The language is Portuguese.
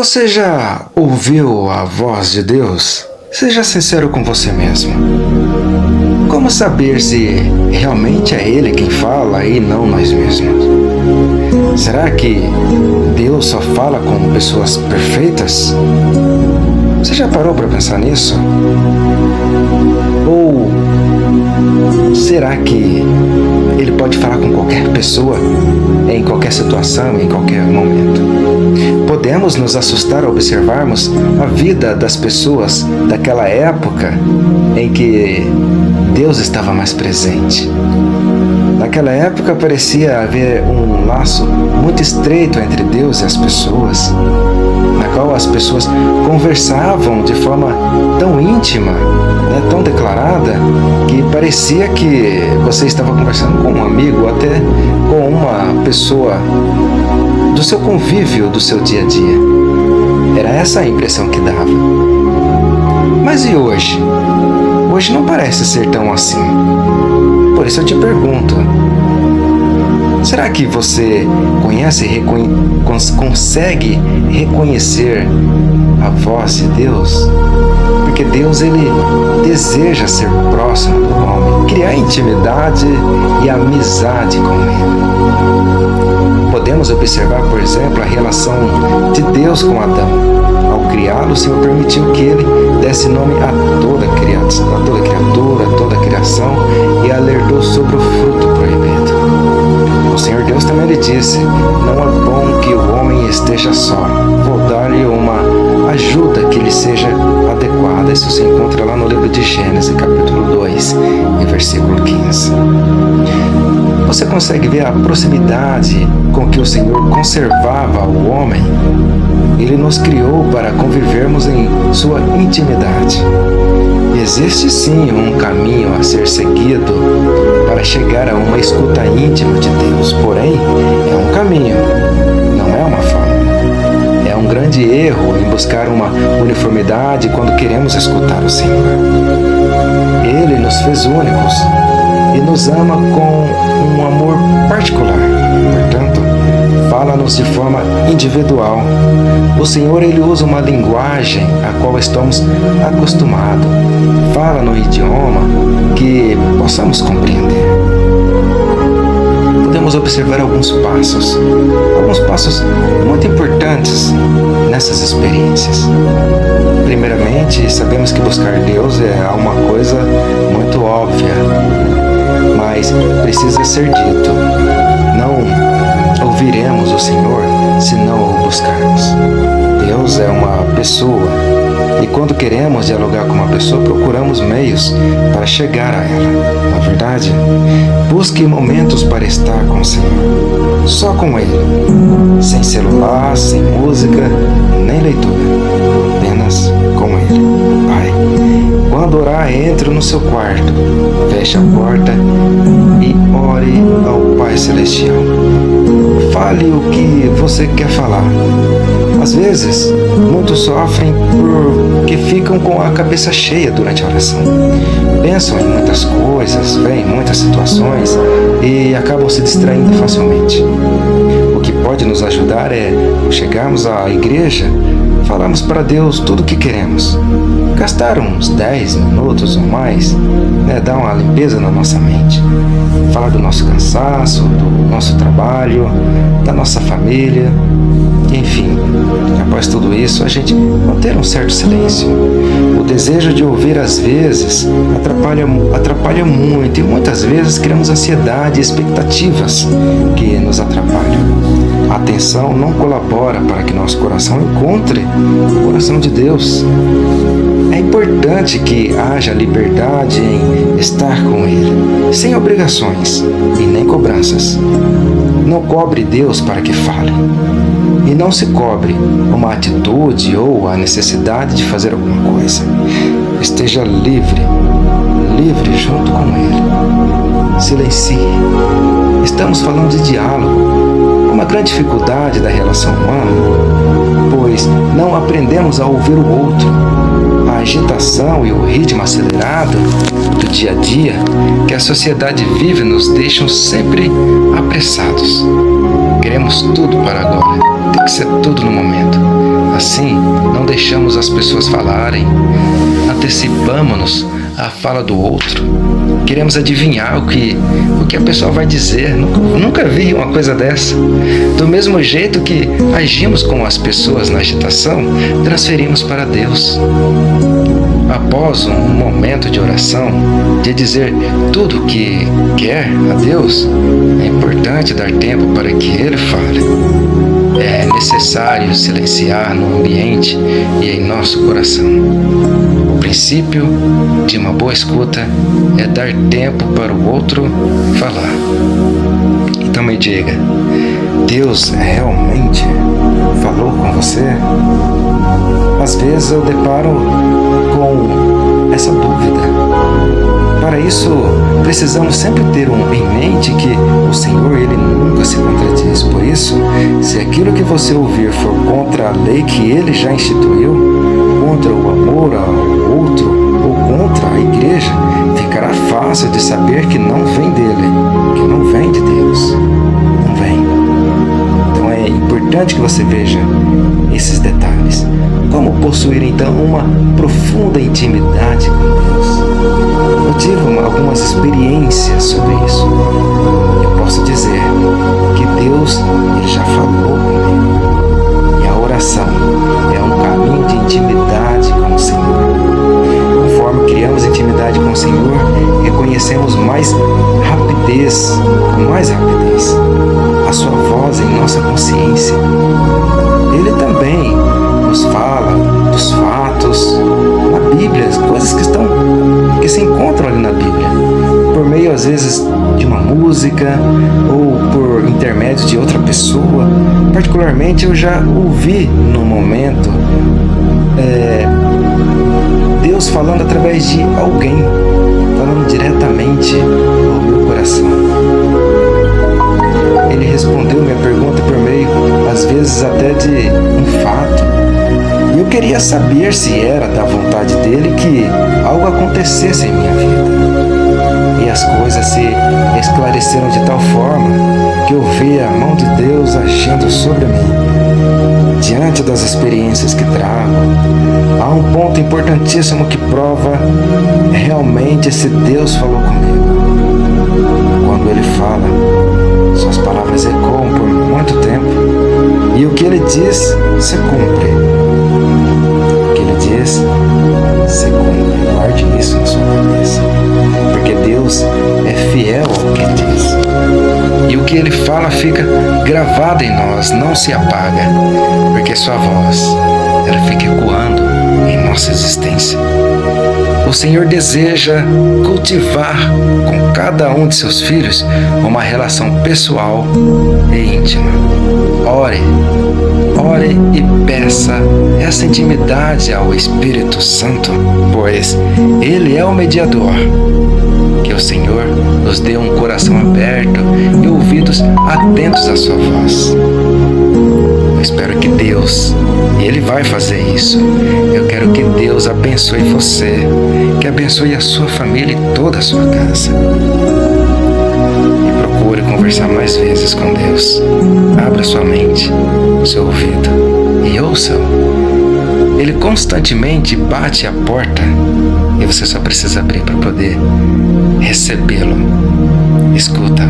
Você já ouviu a voz de Deus? Seja sincero com você mesmo. Como saber se realmente é Ele quem fala e não nós mesmos? Será que Deus só fala com pessoas perfeitas? Você já parou para pensar nisso? Ou será que Ele pode falar com qualquer pessoa, em qualquer situação, em qualquer momento? Podemos nos assustar ao observarmos a vida das pessoas daquela época em que Deus estava mais presente. Naquela época parecia haver um laço muito estreito entre Deus e as pessoas, na qual as pessoas conversavam de forma tão íntima, tão declarada, que parecia que você estava conversando com um amigo, até com uma pessoa do seu convívio, do seu dia a dia. Era essa a impressão que dava. Mas e hoje? Hoje não parece ser tão assim. Por isso eu te pergunto, será que você consegue reconhecer a voz de Deus? Porque Deus, Ele deseja ser próximo do homem, criar intimidade e amizade com Ele. Podemos observar, por exemplo, a relação de Deus com Adão. Ao criá-lo, o Senhor permitiu que ele desse nome a toda criatura, a toda criação, e alertou sobre o fruto proibido. O Senhor Deus também lhe disse: não é bom que o homem esteja só. Vou dar-lhe uma ajuda que lhe seja adequada. Isso se encontra lá no livro de Gênesis, capítulo 2, e versículo 15. Você consegue ver a proximidade com que o Senhor conservava o homem? Ele nos criou para convivermos em sua intimidade. Existe sim um caminho a ser seguido para chegar a uma escuta íntima de Deus, porém é um caminho, não é uma forma. É um grande erro em buscar uma uniformidade quando queremos escutar o Senhor. Ele nos fez únicos e nos ama com um amor particular. Portanto, fala-nos de forma individual. O Senhor, Ele usa uma linguagem a qual estamos acostumados. Fala no idioma que possamos compreender. Podemos observar alguns passos muito importantes nessas experiências. Primeiramente, sabemos que buscar Deus é uma coisa muito óbvia, mas precisa ser dito. Não ouviremos o Senhor se não o buscarmos. Deus é uma pessoa e quando queremos dialogar com uma pessoa, procuramos meios para chegar a ela. Na verdade, busque momentos para estar com o Senhor, só com Ele, sem celular, sem música, nem leitura, apenas com Ele. Pai, quando orar, entre no seu quarto, feche a porta e ore ao Pai Celestial. Fale o que você quer falar. Às vezes, muitos sofrem porque ficam com a cabeça cheia durante a oração. Pensam em muitas coisas, veem muitas situações e acabam se distraindo facilmente. O que pode nos ajudar é chegarmos à igreja, falarmos para Deus tudo o que queremos. Gastar uns 10 minutos ou mais, dar uma limpeza na nossa mente. Falar do nosso cansaço, do nosso trabalho, da nossa família. Enfim, após tudo isso, a gente manter um certo silêncio. O desejo de ouvir às vezes atrapalha muito e muitas vezes criamos ansiedade e expectativas que nos atrapalham. A atenção não colabora para que nosso coração encontre o coração de Deus. É importante que haja liberdade em estar com Ele, sem obrigações e nem cobranças. Não cobre Deus para que fale. E não se cobre uma atitude ou a necessidade de fazer alguma coisa. Esteja livre junto com Ele. Silencie. Estamos falando de diálogo. Uma grande dificuldade da relação humana, pois não aprendemos a ouvir o outro. A agitação e o ritmo acelerado do dia a dia que a sociedade vive nos deixam sempre apressados. Queremos tudo para agora, tem que ser tudo no momento. Assim, não deixamos as pessoas falarem, antecipamos-nos à fala do outro. Queremos adivinhar o que a pessoa vai dizer. Nunca vi uma coisa dessa. Do mesmo jeito que agimos com as pessoas na agitação, transferimos para Deus. Após um momento de oração, de dizer tudo o que quer a Deus, é importante dar tempo para que Ele fale. É necessário silenciar no ambiente e em nosso coração. O princípio de uma boa escuta é dar tempo para o outro falar. Então me diga, Deus realmente falou com você? Às vezes eu deparo com essa dúvida. Para isso, precisamos sempre ter em mente que o Senhor, Ele nunca se contradiz. Por isso, se aquilo que você ouvir for contra a lei que Ele já instituiu, contra o amor ao outro ou contra a igreja, ficará fácil de saber que não vem dele, que não vem de Deus. Não vem. Então é importante que você veja esses detalhes. Como possuir então uma profunda intimidade com Deus? Eu tive algumas experiências sobre isso. Eu posso dizer que Deus, Ele já falou comigo. E a oração é um caminho de intimidade com o Senhor. Conforme criamos intimidade com o Senhor, reconhecemos com mais rapidez, a sua voz em nossa consciência. Ele também nos fala dos fatos na Bíblia, as coisas que se encontram ali na Bíblia, por meio às vezes de uma música ou por intermédio de outra pessoa. Particularmente eu já ouvi no momento Deus falando através de alguém, falando diretamente ao meu coração. Ele respondeu minha pergunta por meio, às vezes até de um fato. E eu queria saber se era da vontade dele que algo acontecesse em minha vida. E as coisas se esclareceram de tal forma que eu vi a mão de Deus agindo sobre mim. Diante das experiências que trago, há um ponto importantíssimo que prova realmente se Deus falou comigo. Quando Ele fala, suas palavras ecoam por muito tempo, e o que Ele diz se cumpre. O que Ele diz se cumpre. Guarde isso na sua cabeça, porque Deus é fiel ao que diz. E o que Ele fala fica gravado em nós, não se apaga, porque sua voz, ela fica ecoando em nossa existência. O Senhor deseja cultivar com cada um de seus filhos uma relação pessoal e íntima. Ore e peça essa intimidade ao Espírito Santo, pois Ele é o mediador. Que o Senhor nos dê um coração aberto e ouvidos atentos à sua voz. Eu espero que Deus, e Ele vai fazer isso. Eu quero que Deus abençoe você, que abençoe a sua família e toda a sua casa. E procure conversar mais vezes com Deus. Abra sua mente, seu ouvido e ouça-o. Ele constantemente bate a porta e você só precisa abrir para poder recebê-lo. Escuta.